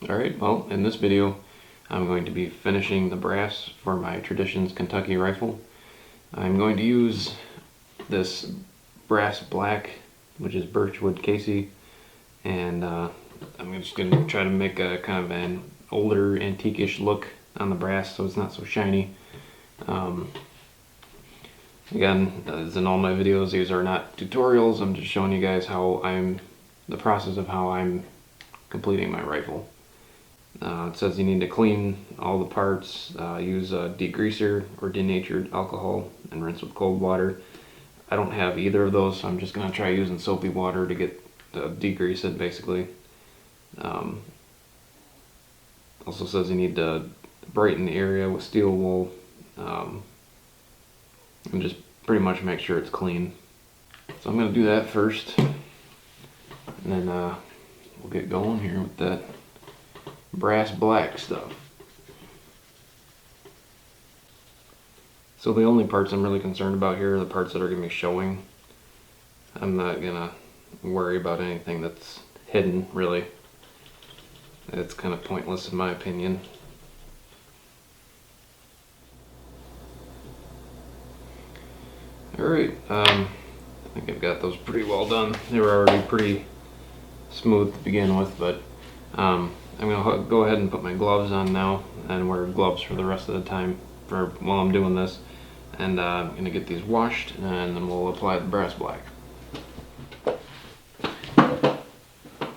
Alright, well, in this video I'm going to be finishing the brass for my Traditions Kentucky rifle. I'm going to use this brass black, which is Birchwood Casey, and I'm just going to try to make a kind of an older antique-ish look on the brass so it's not so shiny. Again, as in all my videos, these are not tutorials. I'm just showing you guys the process of how I'm completing my rifle. It says you need to clean all the parts, use a degreaser or denatured alcohol, and rinse with cold water. I don't have either of those, so I'm just going to try using soapy water to get degrease it, basically. Also says you need to brighten the area with steel wool, and just pretty much make sure it's clean. So I'm going to do that first, and then we'll get going here with that brass black stuff. So the only parts I'm really concerned about here are the parts that are going to be showing. I'm not going to worry about anything that's hidden, really. It's kind of pointless in my opinion. Alright, I think I've got those pretty well done. They were already pretty smooth to begin with, but I'm going to go ahead and put my gloves on now and wear gloves for the rest of the time while I'm doing this. And I'm going to get these washed and then we'll apply the brass black.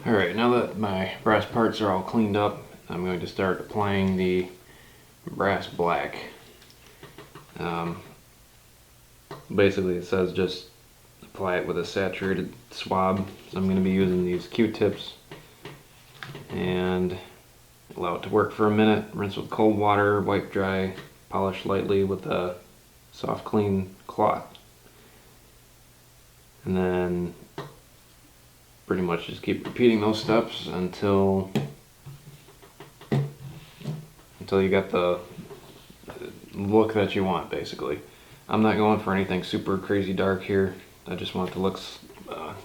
Alright, now that my brass parts are all cleaned up, I'm going to start applying the brass black. Basically it says just apply it with a saturated swab, so I'm going to be using these Q-tips and allow it to work for a minute, rinse with cold water, wipe dry, polish lightly with a soft clean cloth, and then pretty much just keep repeating those steps until you got the look that you want, basically. I'm not going for anything super crazy dark here. I just want it to look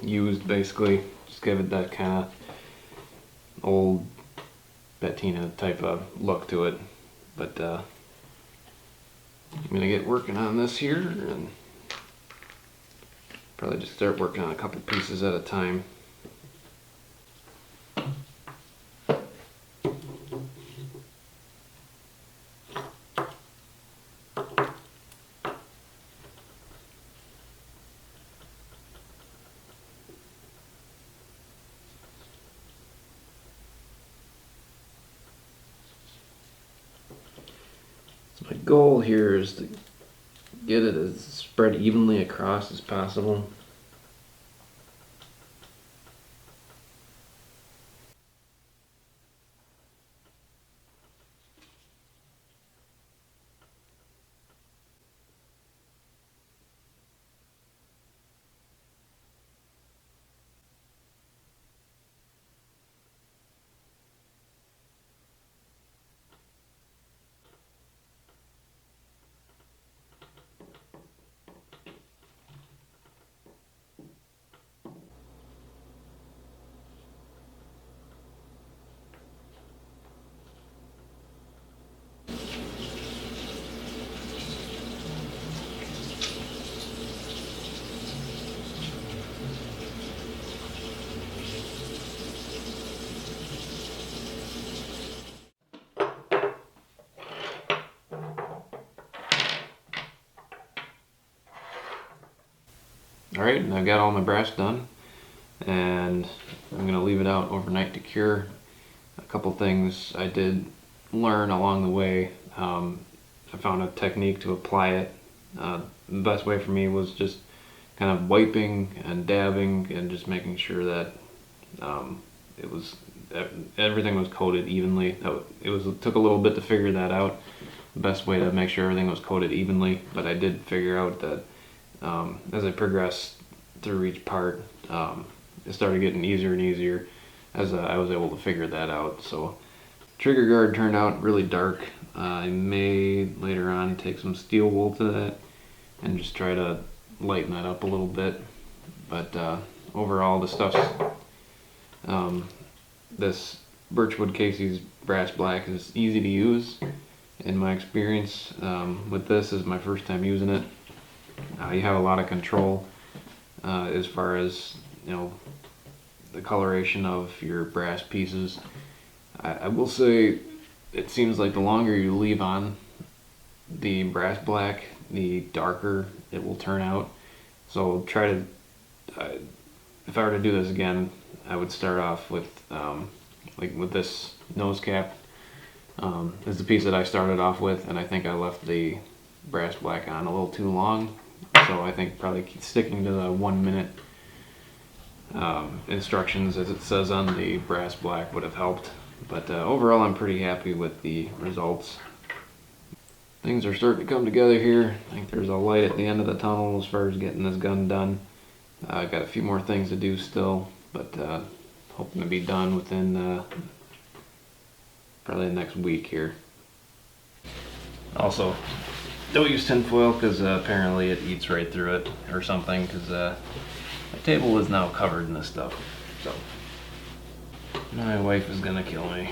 used, basically. Just give it that kind of old patina type of look to it. But I'm gonna get working on this here and probably just start working on a couple pieces at a time. My goal here is to get it as spread evenly across as possible. Alright, and I've got all my brass done, and I'm going to leave it out overnight to cure. A couple things I did learn along the way. I found a technique to apply it. The best way for me was just kind of wiping and dabbing and just making sure that everything was coated evenly. It took a little bit to figure that out, the best way to make sure everything was coated evenly, but I did figure out that as I progressed through each part, it started getting easier and easier as I was able to figure that out. So trigger guard turned out really dark. I may later on take some steel wool to that and just try to lighten that up a little bit, but overall the stuff's this Birchwood Casey's Brass Black is easy to use in my experience. With this is my first time using it. You have a lot of control as far as, you know, the coloration of your brass pieces. I will say it seems like the longer you leave on the brass black, the darker it will turn out. So try to, if I were to do this again, I would start off with like with this nose cap. Is the piece that I started off with, and I think I left the brass black on a little too long. So I think probably sticking to the 1 minute instructions as it says on the brass black would have helped. But overall I'm pretty happy with the results. Things are starting to come together here. I think there's a light at the end of the tunnel as far as getting this gun done. I've got a few more things to do still, but hoping to be done within probably the next week here. Also, don't use tinfoil because apparently it eats right through it or something, because my table is now covered in this stuff. So my wife is gonna kill me.